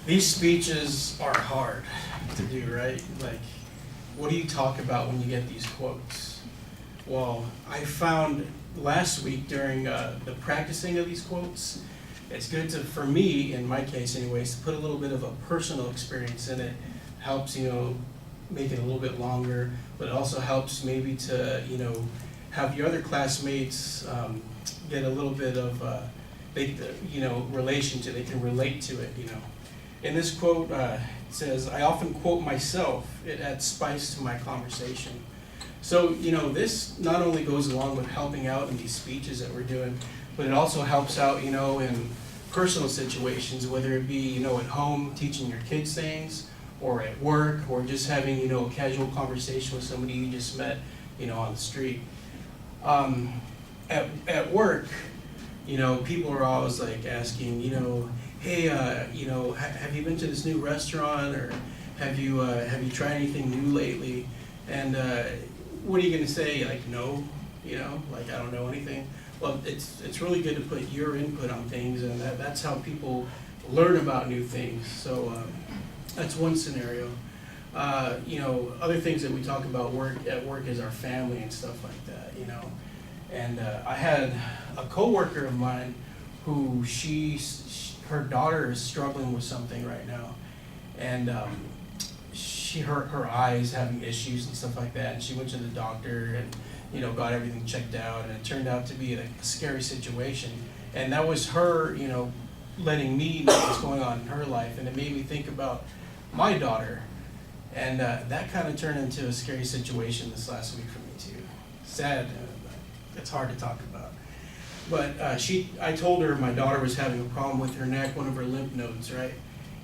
These speeches are hard to do, right? Like, what do you talk about when you get these quotes? Well, I found last week during the practicing of these quotes, it's good to, for me, in my case anyways, to put a little bit of a personal experience in it. Helps, make it a little bit longer, but it also helps maybe to, have your other classmates get a little bit of, relation to, they can relate to it, In this quote, it says, I often quote myself, it adds spice to my conversation. So, this not only goes along with helping out in these speeches that we're doing, but it also helps out, in personal situations, whether it be, at home, teaching your kids things, or at work, or just having, a casual conversation with somebody you just met, on the street. At work, people are always like asking, hey, have you been to this new restaurant, or have you tried anything new lately? And what are you gonna say? Like, no, like I don't know anything. Well, it's really good to put your input on things, and that's how people learn about new things. So that's one scenario. Other things that we talk about at work is our family and stuff like that. And I had a coworker of mine who her daughter is struggling with something right now, and her eyes having issues and stuff like that. And she went to the doctor and got everything checked out, and it turned out to be a scary situation. And that was her letting me know what's going on in her life, and it made me think about my daughter, and that kind of turned into a scary situation this last week for me too. Sad. It's hard to talk about. But I told her my daughter was having a problem with her neck, one of her lymph nodes, right?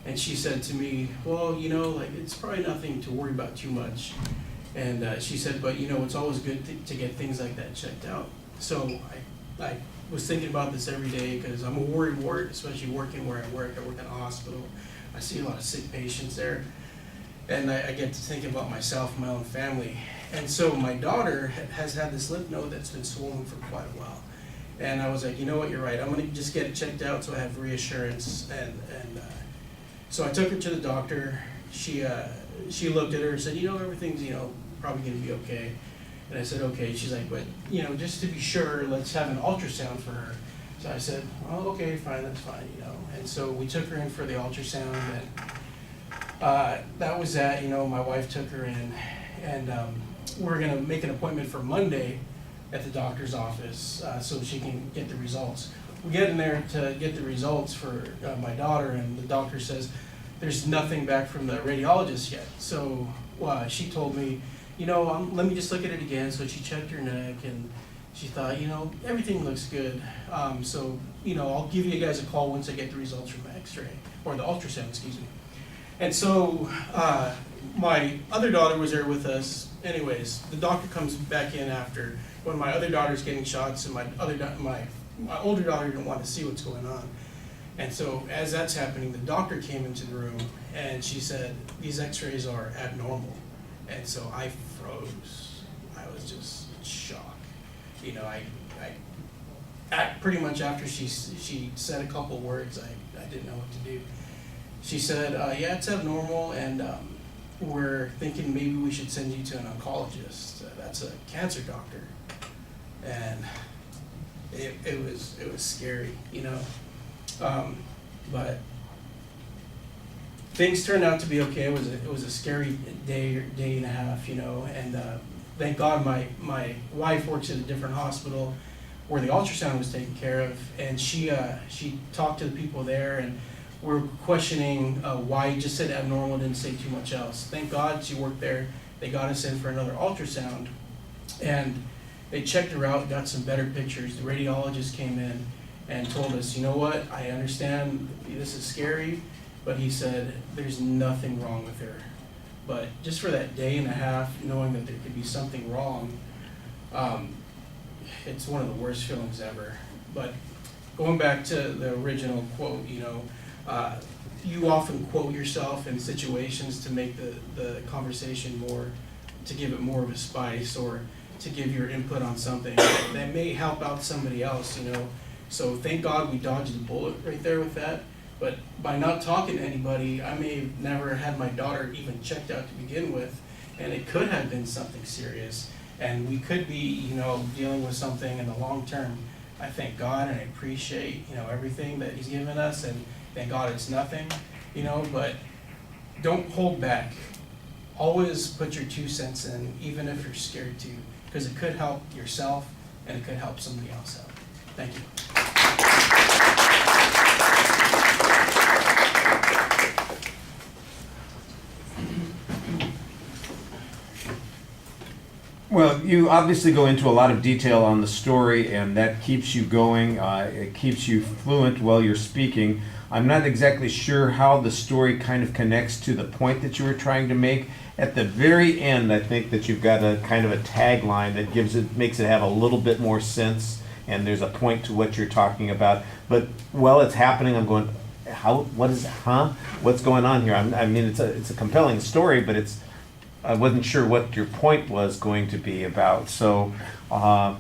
And she said to me, well, it's probably nothing to worry about too much. And she said, but it's always good to get things like that checked out. So I was thinking about this every day because I'm a worried ward, especially working where I work. I work in a hospital. I see a lot of sick patients there. And I get to think about myself and my own family. And so my daughter has had this lymph node that's been swollen for quite a while. And I was like, you know what, you're right. I'm going to just get it checked out so I have reassurance. And so I took her to the doctor. She looked at her and said, everything's, probably going to be okay. And I said, okay. She's like, but, just to be sure, let's have an ultrasound for her. So I said, oh, okay, fine, that's fine, And so we took her in for the ultrasound, and that was that. My wife took her in, and we're going to make an appointment for Monday at the doctor's office so she can get the results. We get in there to get the results for my daughter, and the doctor says there's nothing back from the radiologist yet. So she told me, let me just look at it again. So she checked her neck, and she thought, everything looks good. So I'll give you guys a call once I get the results from the x-ray, or the ultrasound, excuse me. And so my other daughter was there with us. Anyways, the doctor comes back in after when my other daughter's getting shots, and my older daughter didn't want to see what's going on. And so as that's happening, the doctor came into the room, and she said, these x-rays are abnormal. And so I froze. I was just in shock. I pretty much after she said a couple words, I didn't know what to do. She said, yeah, it's abnormal, and we're thinking maybe we should send you to an oncologist. That's a cancer doctor. And it was scary, but things turned out to be okay. It was a scary day and a half, and thank God my wife works at a different hospital where the ultrasound was taken care of, and she talked to the people there, and we're questioning why he just said abnormal, didn't say too much else. Thank God she worked there. They got us in for another ultrasound, and they checked her out, got some better pictures. The radiologist came in and told us, you know what, I understand this is scary, but he said there's nothing wrong with her. But just for that day and a half, knowing that there could be something wrong, it's one of the worst feelings ever. But going back to the original quote, you often quote yourself in situations to make the conversation to give it more of a spice, or to give your input on something that may help out somebody else, So thank God we dodged the bullet right there with that. But by not talking to anybody, I may have never had my daughter even checked out to begin with, and it could have been something serious. And we could be, dealing with something in the long term. I thank God and I appreciate, everything that He's given us, and thank God it's nothing, but don't hold back. Always put your 2 cents in, even if you're scared to, because it could help yourself and it could help somebody else out. Thank you. Well, you obviously go into a lot of detail on the story, and that keeps you going. It keeps you fluent while you're speaking. I'm not exactly sure how the story kind of connects to the point that you were trying to make. At the very end, I think that you've got a kind of a tagline that makes it have a little bit more sense, and there's a point to what you're talking about. But while it's happening, I'm going, what's going on here? I mean, it's a compelling story, but I wasn't sure what your point was going to be about. So, I'm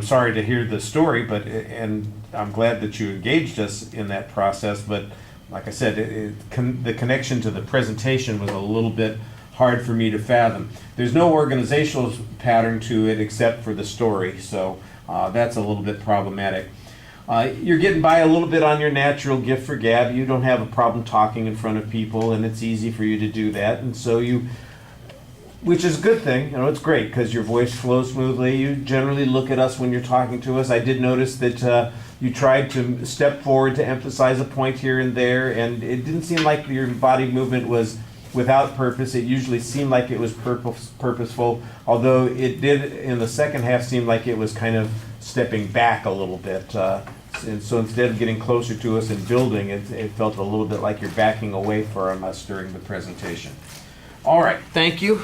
sorry to hear the story, and I'm glad that you engaged us in that process. But like I said, the connection to the presentation was a little bit hard for me to fathom. There's no organizational pattern to it except for the story, so that's a little bit problematic. You're getting by a little bit on your natural gift for gab. You don't have a problem talking in front of people, and it's easy for you to do that. And so which is a good thing. It's great because your voice flows smoothly. You generally look at us when you're talking to us. I did notice that you tried to step forward to emphasize a point here and there, and it didn't seem like your body movement was without purpose. It usually seemed like it was purposeful, although it did in the second half seem like it was kind of stepping back a little bit. And so instead of getting closer to us and building, it felt a little bit like you're backing away from us during the presentation. All right, thank you.